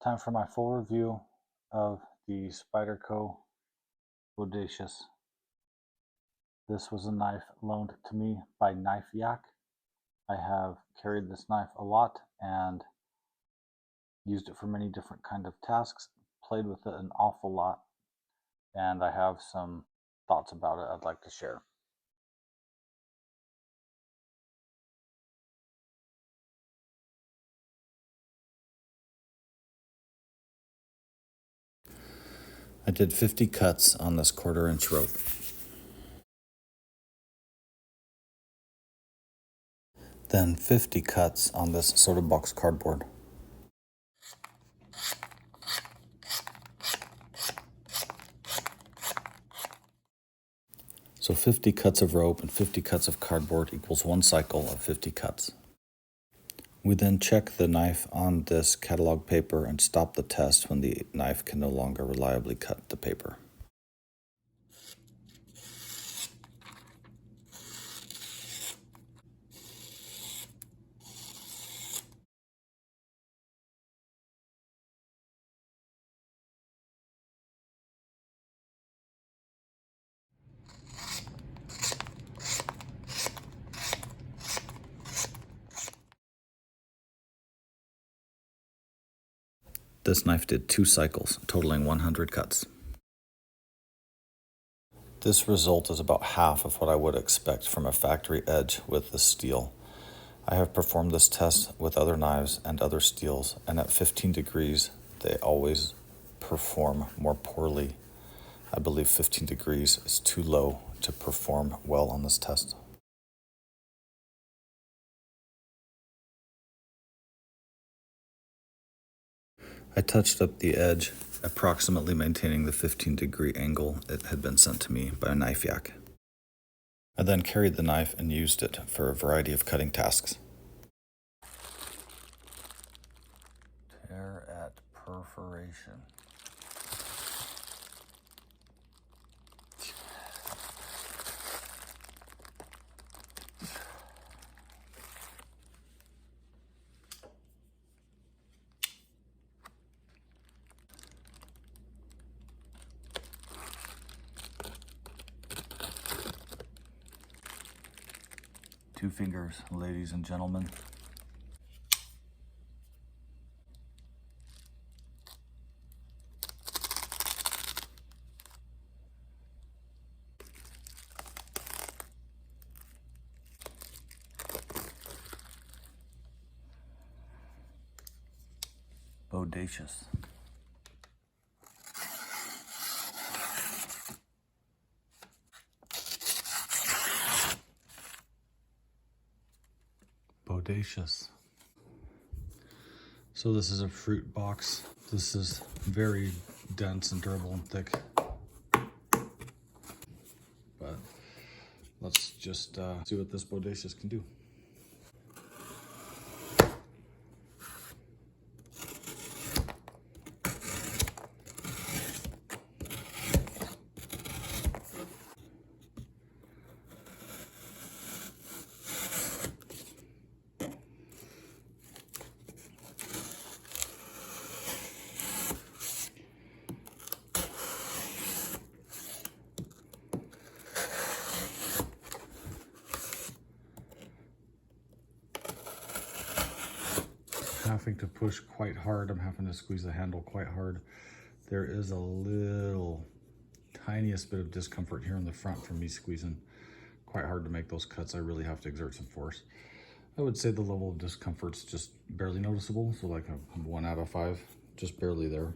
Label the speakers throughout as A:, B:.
A: Time for my full review of the Spyderco Bodacious. This was a knife loaned to me by Knife Yak. I have carried this knife a lot and used it for many different kind of tasks, played with it an awful lot, and I have some thoughts about it I'd like to share. I did 50 cuts on this 1/4 inch rope. Then 50 cuts on this soda box cardboard. So 50 cuts of rope and 50 cuts of cardboard equals one cycle of 50 cuts. We then check the knife on this catalog paper and stop the test when the knife can no longer reliably cut the paper. This knife did 2 cycles, totaling 100 cuts. This result is about half of what I would expect from a factory edge with the steel. I have performed this test with other knives and other steels, and at 15 degrees, they always perform more poorly. I believe 15 degrees is too low to perform well on this test. I touched up the edge, approximately maintaining the 15-degree angle it had been sent to me by a Knife Yak. I then carried the knife and used it for a variety of cutting tasks. Tear at perforation. Two fingers, ladies and gentlemen. Bodacious. Bodacious. So this is a fruit box. This is very dense and durable and thick. But let's just see what this Bodacious can do. Having to push quite hard. I'm having to squeeze the handle quite hard. There is a little tiniest bit of discomfort here in the front from me squeezing quite hard to make those cuts. I really have to exert some force. I would say the level of discomfort's just barely noticeable, so like a 1 out of 5, just barely there.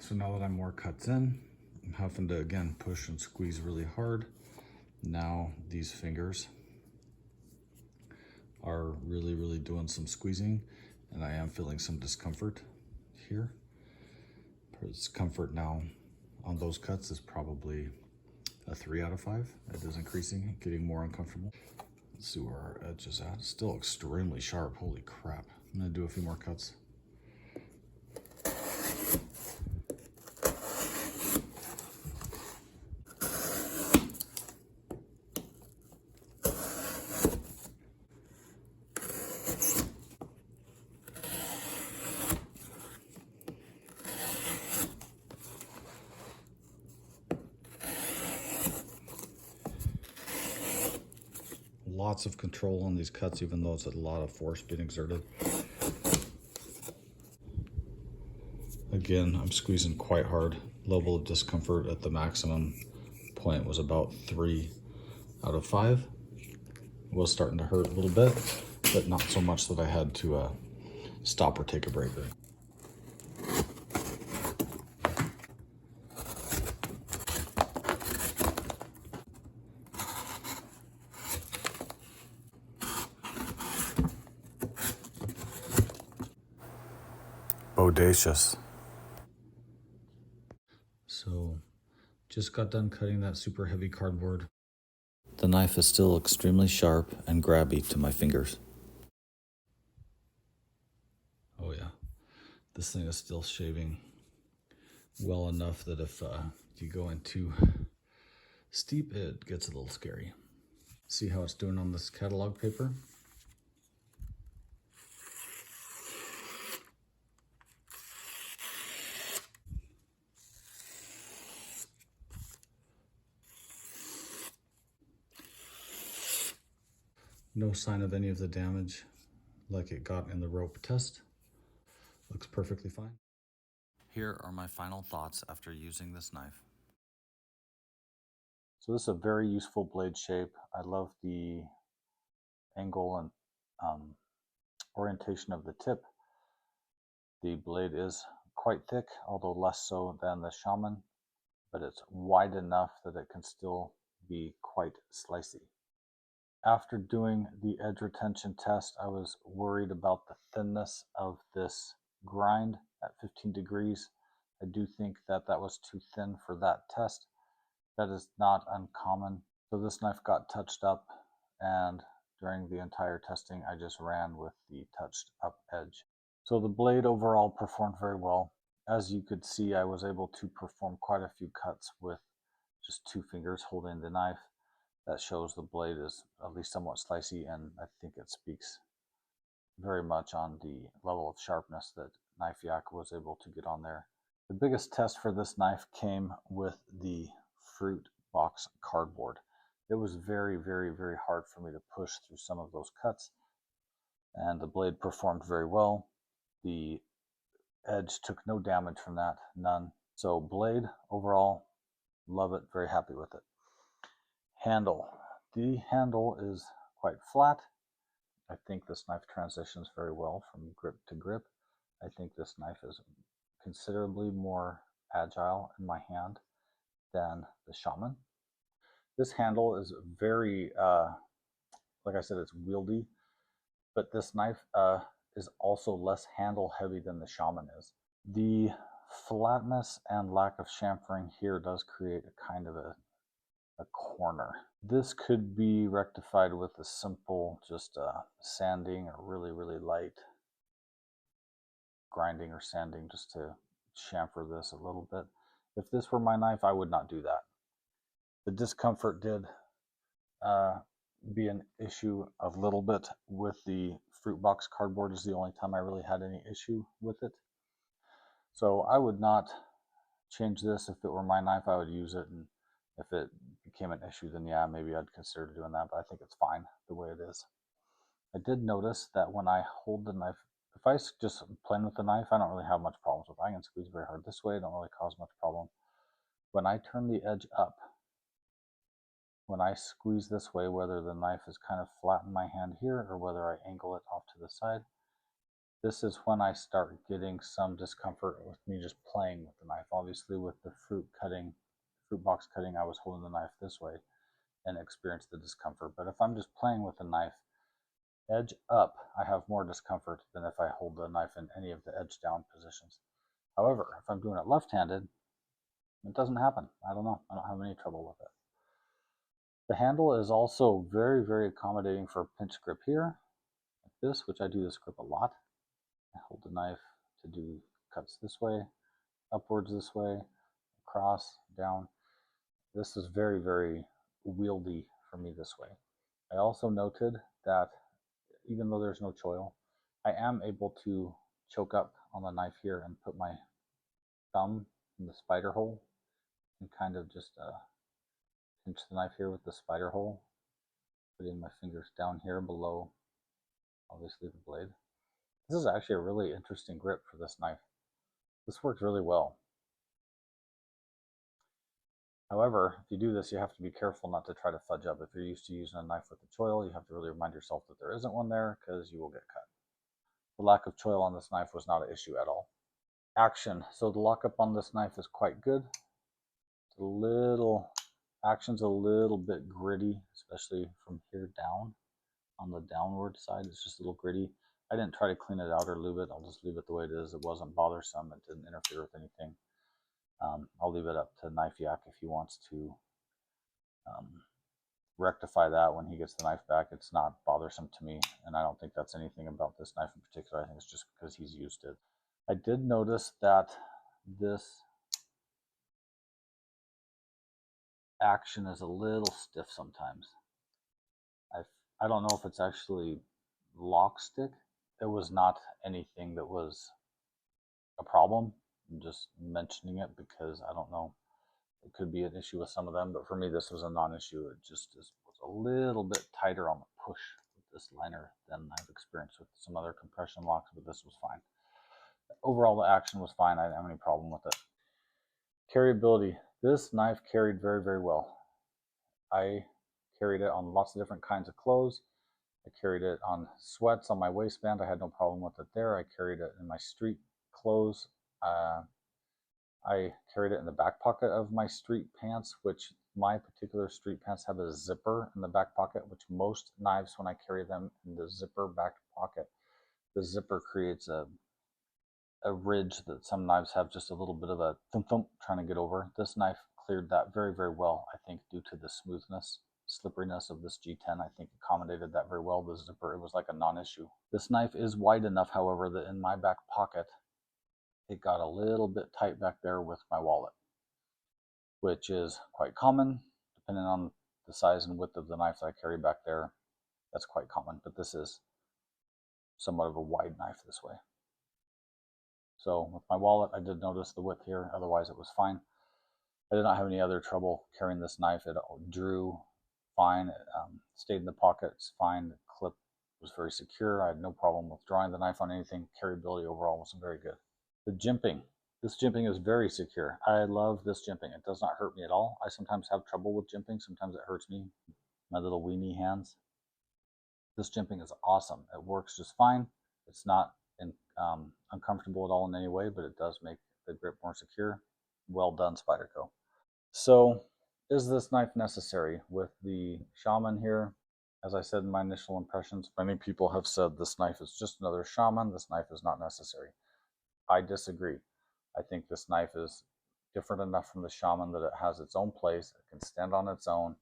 A: So now that I'm more cuts in, I'm having to again push and squeeze really hard. Now these fingers are really doing some squeezing, and I am feeling some discomfort here. Discomfort now on those cuts is probably a 3 out of 5. It is increasing, getting more uncomfortable. Let's see where our edge is at. It's still extremely sharp. Holy crap. I'm going to do a few more cuts. Lots of control on these cuts, even though it's a lot of force being exerted. Again, I'm squeezing quite hard. Level of discomfort at the maximum point was about 3 out of 5. It was starting to hurt a little bit, but not so much that I had to stop or take a break. Bodacious. So, just got done cutting that super heavy cardboard. The knife is still extremely sharp and grabby to my fingers. Oh yeah, this thing is still shaving well enough that if you go in too steep, it gets a little scary. See how it's doing on this catalog paper? No sign of any of the damage like it got in the rope test. Looks perfectly fine. Here are my final thoughts after using this knife. So this is a very useful blade shape. I love the angle and orientation of the tip. The blade is quite thick, although less so than the Shaman, but it's wide enough that it can still be quite slicey. After doing the edge retention test, I was worried about the thinness of this grind at 15 degrees. I do think that that was too thin for that test. That is not uncommon. So this knife got touched up, and during the entire testing, I just ran with the touched up edge. So the blade overall performed very well. As you could see, I was able to perform quite a few cuts with just 2 fingers holding the knife. That shows the blade is at least somewhat slicey, and I think it speaks very much on the level of sharpness that Knife Yak was able to get on there. The biggest test for this knife came with the fruit box cardboard. It was very, very, very hard for me to push through some of those cuts, and the blade performed very well. The edge took no damage from that, none. So blade, overall, love it, very happy with it. Handle. The handle is quite flat. I think this knife transitions very well from grip to grip. I think this knife is considerably more agile in my hand than the Shaman. This handle is very, like I said, it's wieldy, but this knife is also less handle heavy than the Shaman is. The flatness and lack of chamfering here does create a kind of a corner. This could be rectified with a simple just sanding or really, really light grinding or sanding just to chamfer this a little bit. If this were my knife, I would not do that. The discomfort did be an issue a little bit with the fruit box cardboard. Is the only time I really had any issue with it. So I would not change this. If it were my knife, I would use it, and if it became an issue, then yeah, maybe I'd consider doing that, but I think it's fine the way it is. I did notice that when I hold the knife, if I just playing with the knife, I don't really have much problems with it. I can squeeze very hard this way, it don't really cause much problem. When I turn the edge up, when I squeeze this way, whether the knife is kind of flat in my hand here or whether I angle it off to the side, this is when I start getting some discomfort with me just playing with the knife. Obviously with the fruit box cutting, I was holding the knife this way and experienced the discomfort. But if I'm just playing with the knife, edge up, I have more discomfort than if I hold the knife in any of the edge down positions. However, if I'm doing it left-handed, it doesn't happen. I don't know. I don't have any trouble with it. The handle is also very, very accommodating for pinch grip here, like this, which I do this grip a lot. I hold the knife to do cuts this way, upwards this way, across, down. This is very, very wieldy for me this way. I also noted that even though there's no choil, I am able to choke up on the knife here and put my thumb in the spider hole and kind of just pinch the knife here with the spider hole, putting my fingers down here below, obviously, the blade. This is actually a really interesting grip for this knife. This works really well. However, if you do this, you have to be careful not to try to fudge up. If you're used to using a knife with a choil, you have to really remind yourself that there isn't one there, because you will get cut. The lack of choil on this knife was not an issue at all. Action. So the lockup on this knife is quite good. It's a little, action's a little bit gritty, especially from here down. On the downward side, it's just a little gritty. I didn't try to clean it out or lube it. I'll just leave it the way it is. It wasn't bothersome. It didn't interfere with anything. I'll leave it up to Knife Yak if he wants to rectify that when he gets the knife back. It's not bothersome to me, and I don't think that's anything about this knife in particular. I think it's just because he's used it. I did notice that this action is a little stiff sometimes. I don't know if it's actually lock stick. It was not anything that was a problem. I'm just mentioning it because I don't know. It could be an issue with some of them, but for me, this was a non-issue. It just was a little bit tighter on the push with this liner than I've experienced with some other compression locks, but this was fine. Overall, the action was fine. I didn't have any problem with it. Carryability. This knife carried very, very well. I carried it on lots of different kinds of clothes. I carried it on sweats on my waistband. I had no problem with it there. I carried it in my street clothes. I carried it in the back pocket of my street pants, which my particular street pants have a zipper in the back pocket, which most knives, when I carry them in the zipper back pocket, the zipper creates a ridge that some knives have just a little bit of a thump thump trying to get over. This knife cleared that very, very well, I think, due to the smoothness, slipperiness of this G10. I think accommodated that very well. The zipper, it was like a non-issue. This knife is wide enough, however, that in my back pocket, it got a little bit tight back there with my wallet, which is quite common, depending on the size and width of the knife that I carry back there. That's quite common, but this is somewhat of a wide knife this way. So with my wallet, I did notice the width here. Otherwise, it was fine. I did not have any other trouble carrying this knife. It drew fine. It stayed in the pockets fine. The clip was very secure. I had no problem with drawing the knife on anything. Carryability overall was very good. The jimping. This jimping is very secure. I love this jimping. It does not hurt me at all. I sometimes have trouble with jimping. Sometimes it hurts me, my little weenie hands. This jimping is awesome. It works just fine. It's not uncomfortable at all in any way, but it does make the grip more secure. Well done, Spyderco. So, is this knife necessary? With the Shaman here, as I said in my initial impressions, many people have said this knife is just another Shaman. This knife is not necessary. I disagree. I think this knife is different enough from the Shaman that it has its own place. It can stand on its own.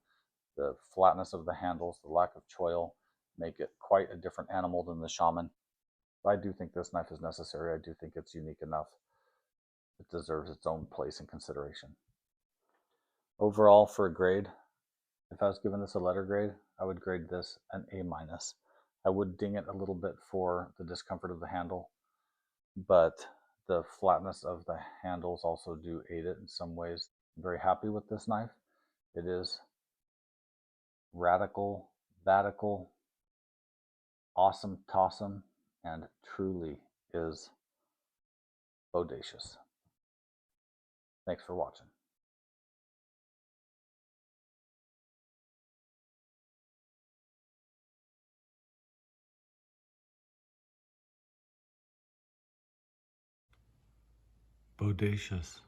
A: The flatness of the handles, the lack of choil, make it quite a different animal than the Shaman. I do think this knife is necessary. I do think it's unique enough. It deserves its own place and consideration. Overall, for a grade, if I was given this a letter grade, I would grade this an A-. I would ding it a little bit for the discomfort of the handle, but the flatness of the handles also do aid it in some ways. I'm very happy with this knife. It is radical, vatical, awesome, tossum, and truly is bodacious. Thanks for watching. Bodacious.